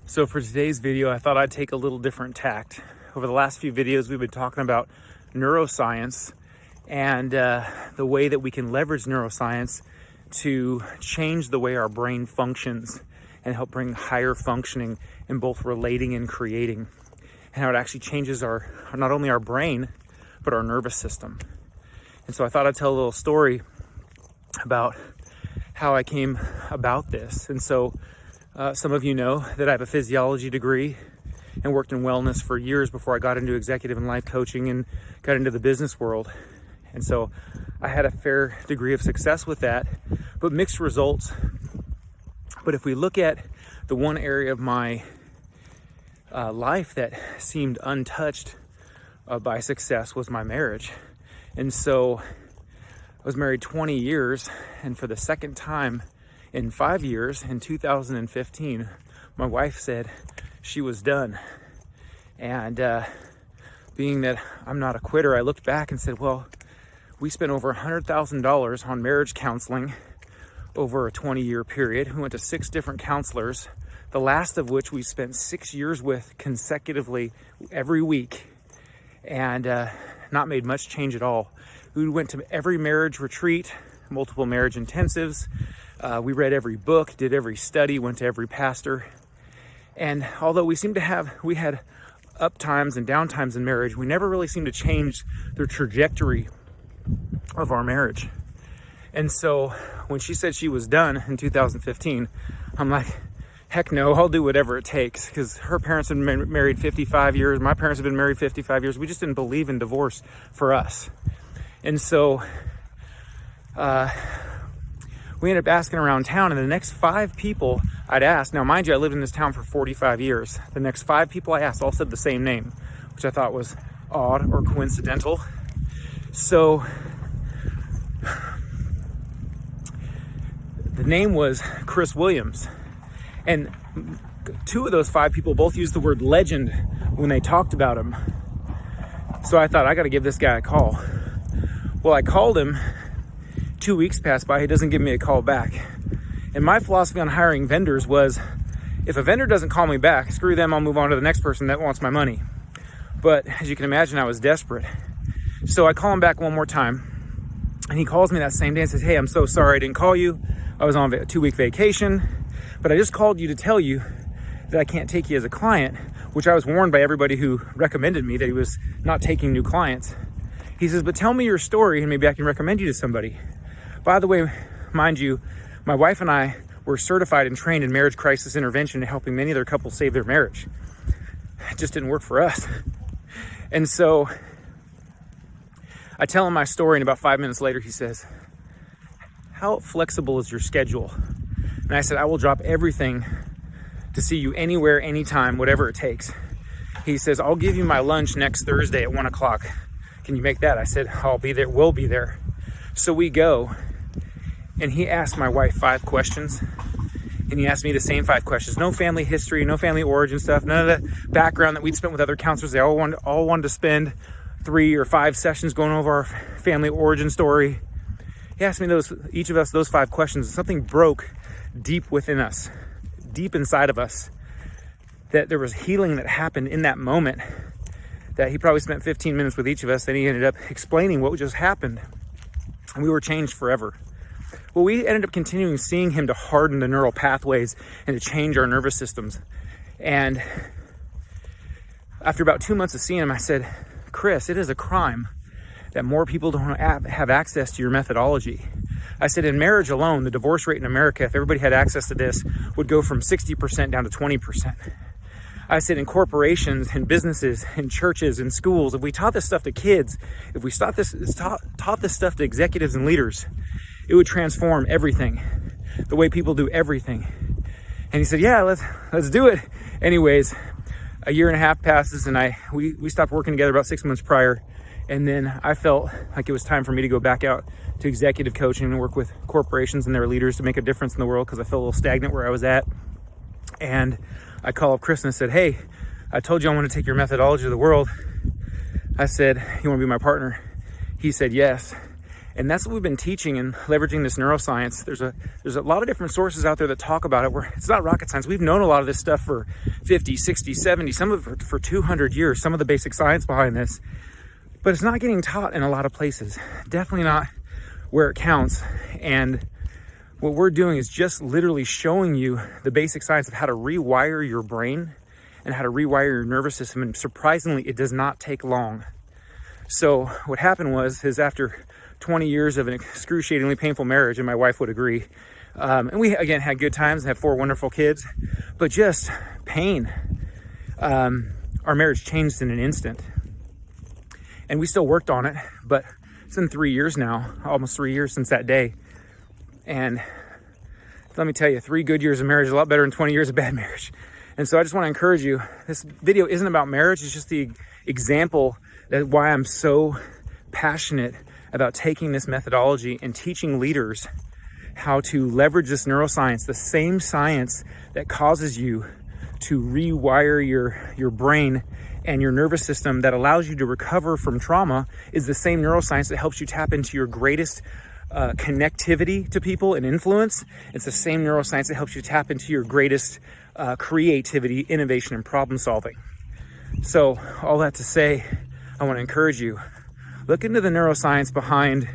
So for today's video, I thought I'd take a little different tact. Over the last few videos, we've been talking about neuroscience and the way that we can leverage neuroscience to change the way our brain functions and help bring higher functioning in both relating and creating, and how it actually changes not only our brain, but our nervous system. And so I thought I'd tell a little story about how I came about this. And so some of you know that I have a physiology degree and worked in wellness for years before I got into executive and life coaching and got into the business world. And so I had a fair degree of success with that, but mixed results. But if we look at the one area of my life that seemed untouched by success was my marriage. And so I was married 20 years, and for the second time in 5 years, in 2015, my wife said she was done. And being that I'm not a quitter, I looked back and said, well, we spent over $100,000 on marriage counseling over a 20-year period. We went to 6 different counselors, the last of which we spent 6 years with consecutively every week, and not made much change at all. We went to every marriage retreat, multiple marriage intensives. We read every book, did every study, went to every pastor. And although we had up times and down times in marriage, we never really seemed to change the trajectory of our marriage. And so when she said she was done in 2015, I'm like, heck no, I'll do whatever it takes, because her parents had been married 55 years. My parents have been married 55 years. We just didn't believe in divorce for us. And so we ended up asking around town, and the next 5 people I'd asked, now mind you, I lived in this town for 45 years. The next 5 people I asked all said the same name, which I thought was odd or coincidental. So the name was Chris Williams. And 2 of those 5 people both used the word legend when they talked about him. So I thought, I got to give this guy a call. Well, I called him. 2 weeks passed by. He doesn't give me a call back. And my philosophy on hiring vendors was, if a vendor doesn't call me back, screw them, I'll move on to the next person that wants my money. But as you can imagine, I was desperate. So I call him back one more time. And he calls me that same day and says, hey, I'm so sorry I didn't call you. I was on a 2-week vacation. But I just called you to tell you that I can't take you as a client, which I was warned by everybody who recommended me that he was not taking new clients. He says, but tell me your story and maybe I can recommend you to somebody. By the way, mind you, my wife and I were certified and trained in marriage crisis intervention and helping many other couples save their marriage. It just didn't work for us. And so I tell him my story, and about 5 minutes later, he says, how flexible is your schedule? And I said, I will drop everything to see you anywhere, anytime, whatever it takes. He says, I'll give you my lunch next Thursday at 1 o'clock. Can you make that? I said, I'll be there, we'll be there. So we go, and he asked my wife 5 questions, and he asked me the same 5 questions. No family history, no family origin stuff, none of the background that we'd spent with other counselors. They all wanted to spend 3 or 5 sessions going over our family origin story. He asked me each of us those 5 questions, and something broke deep within us, deep inside of us, that there was healing that happened in that moment, that he probably spent 15 minutes with each of us, and he ended up explaining what just happened, and we were changed forever. Well, we ended up continuing seeing him to harden the neural pathways and to change our nervous systems. And after about 2 months of seeing him, I said, Chris, it is a crime that more people don't have access to your methodology. I said, in marriage alone, the divorce rate in America, if everybody had access to this, would go from 60% down to 20%. I said, in corporations, in businesses, in churches, in schools, if we taught this stuff to kids, if we taught this stuff to executives and leaders, it would transform everything, the way people do everything. And he said, yeah, let's do it. Anyways, a year and a half passes, and we stopped working together about 6 months prior. And then I felt like it was time for me to go back out to executive coaching and work with corporations and their leaders to make a difference in the world, because I felt a little stagnant where I was at. And I called up Chris and I said, hey, I told you I want to take your methodology to the world. I said, you want to be my partner? He said yes. And that's what we've been teaching and leveraging this neuroscience. There's a lot of different sources out there that talk about it, where it's not rocket science. We've known a lot of this stuff for 50, 60, 70, some of it for 200 years, some of the basic science behind this. But it's not getting taught in a lot of places. Definitely not where it counts. And what we're doing is just literally showing you the basic science of how to rewire your brain and how to rewire your nervous system. And surprisingly, it does not take long. So what happened is after 20 years of an excruciatingly painful marriage, and my wife would agree, and we again had good times and had 4 wonderful kids, but just pain. Our marriage changed in an instant. And we still worked on it, but it's been 3 years now, almost 3 years since that day. And let me tell you, 3 good years of marriage is a lot better than 20 years of bad marriage. And so I just want to encourage you, this video isn't about marriage, it's just the example that why I'm so passionate about taking this methodology and teaching leaders how to leverage this neuroscience, the same science that causes you to rewire your brain and your nervous system, that allows you to recover from trauma, is the same neuroscience that helps you tap into your greatest connectivity to people and influence. It's the same neuroscience that helps you tap into your greatest creativity, innovation, and problem solving. So all that to say, I want to encourage you, look into the neuroscience behind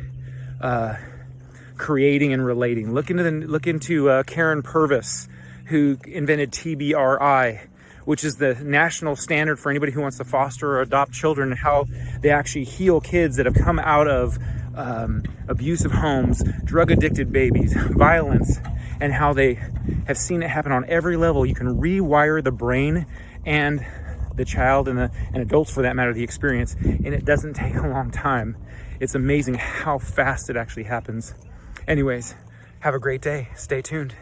creating and relating. Look into Karen Purvis, who invented TBRI, which is the national standard for anybody who wants to foster or adopt children, and how they actually heal kids that have come out of abusive homes, drug-addicted babies, violence, and how they have seen it happen on every level. You can rewire the brain and the child and adults, for that matter, the experience, and it doesn't take a long time. It's amazing how fast it actually happens. Anyways, have a great day. Stay tuned.